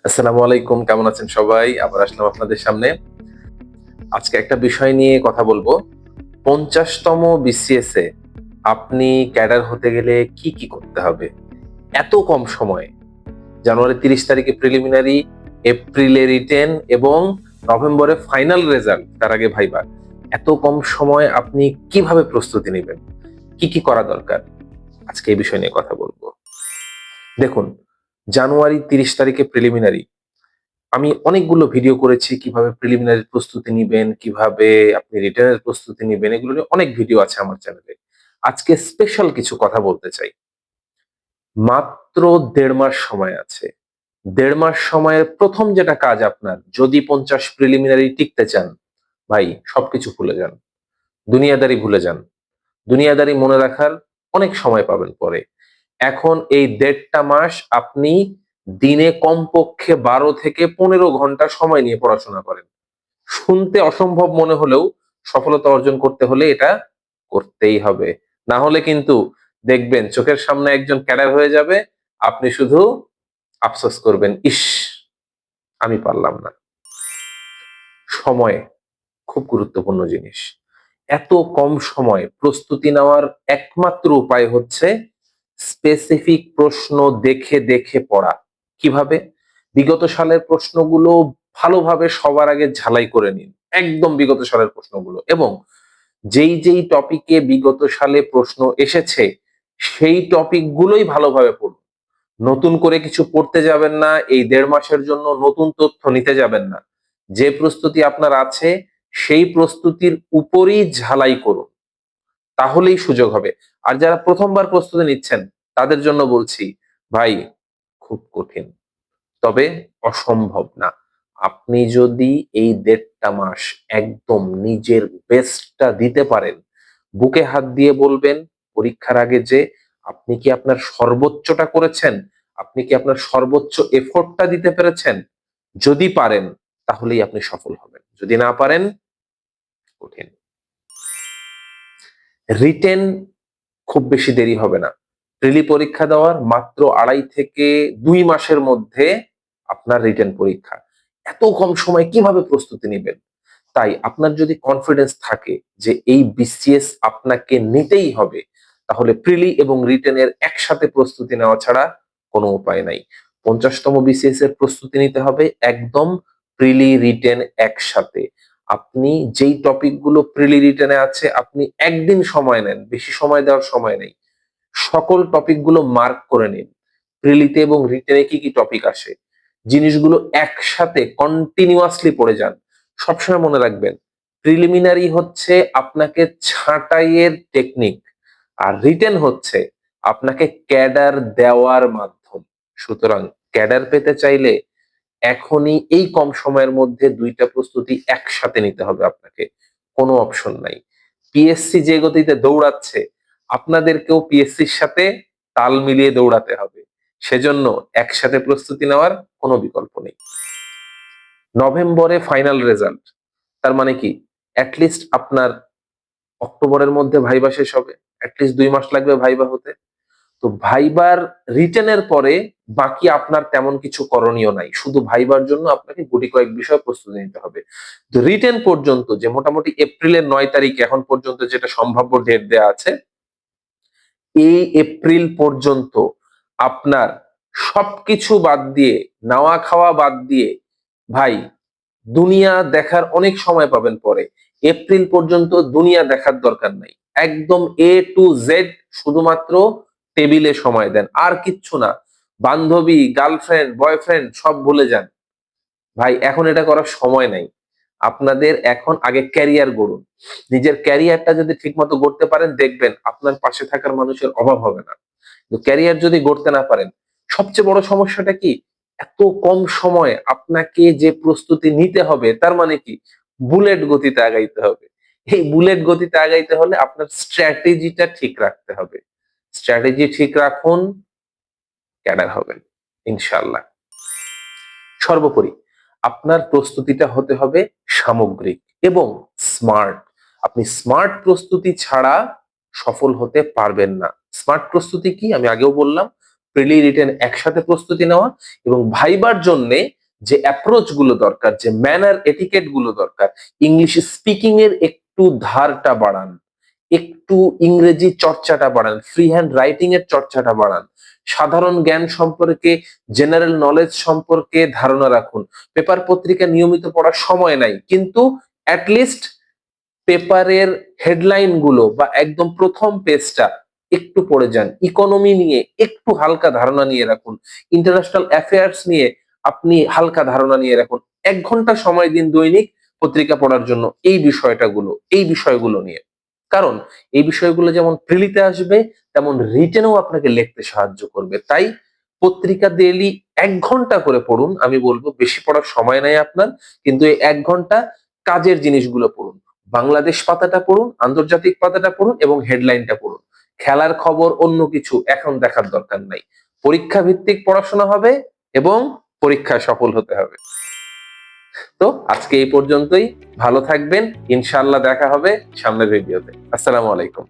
আসসালামু আলাইকুম, কেমন আছেন সবাই? আবার আসলাম আপনাদের সামনে। আজকে একটা বিষয় নিয়ে কথা বলবো। ৫০তম বিসিএস এ আপনি ক্যাডার হতে গেলে কি করতে হবে? এত কম সময়ে জানুয়ারি ৩০ তারিখে প্রিলিমিনারি, এপ্রিলে রিটেন এবং নভেম্বরে ফাইনাল রেজাল্ট, তার আগে ভাইবা। এত কম সময়ে আপনি কিভাবে প্রস্তুতি নিবেন? কি করা দরকার? আজকে এই বিষয় নিয়ে কথা বলবো। দেখুন, জানুয়ারি ৩০ তারিখে প্রিলিমিনারি। আমি অনেকগুলো ভিডিও করেছি কিভাবে প্রিলিমিনারি প্রস্তুতি নিবেন, কিভাবে আপনি রিটেনের প্রস্তুতি নিবেন। এগুলো নিয়ে অনেক ভিডিও আছে আমার চ্যানেলে। আজকে স্পেশাল কিছু কথা বলতে চাই। মাত্র ১.৫ মাস সময় আছে। ১.৫ মাস সময়ের ১ম যেটা কাজ আপনার, যদি ৫০ প্রিলিমিনারি টিকতে চান, ভাই সবকিছু ভুলে যান। দুনিয়াদারি ভুলে যান। দুনিয়াদারি মনে রাখার অনেক সময় পাবেন পরে। এখন এই ১.৫টা মাস আপনি দিনে কমপক্ষে ১২ থেকে ১৫ ঘন্টা সময় নিয়ে পড়াশোনা করেন। শুনতে অসম্ভব মনে হলেও সফলতা অর্জন করতে হলে এটা করতেই হবে। না হলে কিন্তু দেখবেন চোখের সামনে একজন ক্যাডার হয়ে যাবে, আপনি শুধু আফসোস করবেন, ইস! আমি পারলাম না। সময় খুব গুরুত্বপূর্ণ জিনিস। এত কম সময়ে প্রস্তুতি নেওয়ার একমাত্র উপায় হচ্ছে স্পেসিফিক প্রশ্ন দেখে পড়া। কিভাবে? বিগত সালের প্রশ্নগুলো ভালোভাবে সবার আগে ঝালাই করে নিন। একদম বিগত সালের প্রশ্নগুলো, এবং যেই টপিকে বিগত সালে প্রশ্ন এসেছে সেই টপিক গুলোই ভালোভাবে পড়ুন। নতুন করে কিছু পড়তে যাবেন না, এই ১.৫ মাসের জন্য নতুন তথ্য নিতে যাবেন না। যে প্রস্তুতি আপনার আছে সেই প্রস্তুতির উপরই ঝালাই করুন। তাহলেই সুযোগ হবে। আর যারা ১ম বার প্রস্তুতি নিচ্ছেন তাদের জন্য বলছি, ভাই খুব কঠিন। তবে অসম্ভব না। আপনি যদি এই ১.৫টা মাস একদম নিজের বেস্টটা দিতে পারেন, বুকে হাত দিয়ে বলবেন পরীক্ষার আগে যে আপনি কি আপনার সর্বোচ্চটা করেছেন? আপনি কি আপনার সর্বোচ্চ এফোর্টটা দিতে পেরেছেন? যদি পারেন তাহলেই আপনি সফল হবেন। যদি না পারেন, কঠিন। রিটেন খুব বেশি দেরি হবে না। প্রিলি পরীক্ষা দেওয়ার মাত্র ২.৫ থেকে ২ মাসের মধ্যে আপনার রিটেন পরীক্ষা। এত কম সময়ে কিভাবে প্রস্তুতি নিবেন? তাই আপনার যদি কনফিডেন্স থাকে যে এই বিসিএস আপনাকে নিতেই হবে, তাহলে প্রিলি এবং রিটেনের একসাথে প্রস্তুতি নেওয়া ছাড়া কোনো উপায় নাই। ৫০তম বিসিএস এর প্রস্তুতি নিতে হবে একদম প্রিলি রিটেন একসাথে। আপনি যেই টপিক গুলো প্রিলি রিটেনে আছে আপনি একদিন সময় নেন, বেশি সময় দেওয়ার সময় নেই। সকল টপিক গুলো মার্ক করে নিন। প্রিলিতে এবং রিটেনে কি টপিক আসে, জিনিসগুলো একসাথে কন্টিনিউয়াসলি পড়ে যান। সবসময় মনে রাখবেন, প্রিলিমিনারি হচ্ছে আপনাকে ছাঁটাইয়ের টেকনিক, আর রিটেন হচ্ছে আপনাকে ক্যাডার দেওয়ার মাধ্যম। সুতরাং ক্যাডার পেতে চাইলে এখনই এই কম সময়ের মধ্যে ২টা প্রস্তুতি একসাথে নিতে হবে আপনাকে। কোনো অপশন নাই। পিএসসি যে গতিতে দৌড়াচ্ছে, আপনাদেরকেও পিএসসির সাথে তাল মিলিয়ে দৌড়াতে হবে। সেজন্য একসাথে প্রস্তুতি নেওয়ার কোনো বিকল্প নেই। নভেম্বরে ফাইনাল রেজাল্ট। তার মানে কি? এটলিস্ট আপনার অক্টোবরের মধ্যে ভাইবা শেষ হবে। এটলিস্ট ২ মাস লাগবে ভাইবা হতে। তো ভাইবার রিটেনের পরে বাকি আপনার তেমন কিছু করণীয় নাই। শুধু ভাইবার জন্য আপনাকে গুটি কয়েক বিষয় প্রস্তুতি নিতে হবে। তো রিটেন পর্যন্ত, যে মোটামুটি এপ্রিলের ৯ তারিখ এখন পর্যন্ত যেটা সম্ভাব্য ডেট দেয়া আছে, এই এপ্রিল পর্যন্ত আপনার সবকিছু বাদ দিয়ে, নাওয়া খাওয়া বাদ দিয়ে, ভাই দুনিয়া দেখার অনেক সময় পাবেন পরে। এপ্রিল পর্যন্ত দুনিয়া দেখার দরকার নাই। একদম A to Z শুধুমাত্র টেবিলে সময় দেন। আর কিচ্ছু না। বান্ধবী, গার্লফ্রেন্ড, বয়ফ্রেন্ড সব ভুলে যান। ভাই এখন এটা করার সময় নাই। আপনাদের এখন আগে ক্যারিয়ার গড়ুন। নিজের ক্যারিয়ারটা যদি ঠিকমতো গড়তে পারেন, দেখবেন আপনার পাশে থাকার মানুষের অভাব হবে না। কিন্তু ক্যারিয়ার যদি গড়তে না পারেন, সবচেয়ে বড় সমস্যাটা কি? এত কম সময়ে আপনাকে যে প্রস্তুতি নিতে হবে, তার মানে কি? বুলেট গতিতে আগাইতে হবে। এই বুলেট গতিতে আগাইতে হলে আপনার স্ট্র্যাটেজিটা ঠিক রাখতে হবে। স্ট্র্যাটেজি ঠিক রাখুন, ক্যাডার হবেন ইনশাআল্লাহ। সর্বোপরি আপনার প্রস্তুতিটা হতে হবে সামগ্রিক এবং স্মার্ট। আপনি স্মার্ট প্রস্তুতি ছাড়া সফল হতে পারবেন না। স্মার্ট প্রস্তুতি কি? আমি আগেও বললাম, প্রিলি রিটেন একসাথে প্রস্তুতি নেওয়া, এবং ভাইবার জন্য যে অ্যাপ্রোচ গুলো দরকার, যে ম্যানার এটিকেট গুলো দরকার, ইংলিশ স্পিকিং এর একটু ধারটা বাড়ান, একটু ইংরেজি চর্চাটা বাড়ান, ফ্রি হ্যান্ড রাইটিং এর চর্চাটা বাড়ান, সাধারণ জ্ঞান সম্পর্কে, জেনারেল নলেজ সম্পর্কে ধারণা রাখুন। পেপার পত্রিকা নিয়মিত পড়ার সময় নাই, কিন্তু অ্যাটলিস্ট পেপারের হেডলাইন গুলো বা একদম প্রথম পেজটা একটু পড়ে যান। ইকোনমি নিয়ে একটু হালকা ধারণা নিয়ে রাখুন, ইন্টারন্যাশনাল অ্যাফেয়ার্স নিয়ে আপনি হালকা ধারণা নিয়ে রাখুন। 1 ঘন্টা সময় দিন দৈনিক পত্রিকা পড়ার জন্য এই বিষয়গুলো নিয়ে। কারণ এই বিষয়গুলো যেমন প্রিলিতে আসবে, তেমন রিটেনেও আপনাকে লিখতে সাহায্য করবে। তাই পত্রিকা ডেইলি 1 ঘন্টা করে পড়ুন। আমি বলবো বেশি পড়ার সময় নাই আপনার, কিন্তু এই 1 ঘন্টা কাজের জিনিসগুলো পড়ুন। বাংলাদেশ পাতাটা পড়ুন, আন্তর্জাতিক পাতাটা পড়ুন এবং হেডলাইনটা পড়ুন। খেলার খবর অন্য কিছু এখন দেখার দরকার নাই। পরীক্ষা ভিত্তিক পড়াশোনা হবে এবং পরীক্ষায় সফল হতে হবে। তো আজকে এই পর্যন্তই। ভালো থাকবেন, ইনশাআল্লাহ দেখা হবে সামনের ভিডিওতে। আসসালামু আলাইকুম।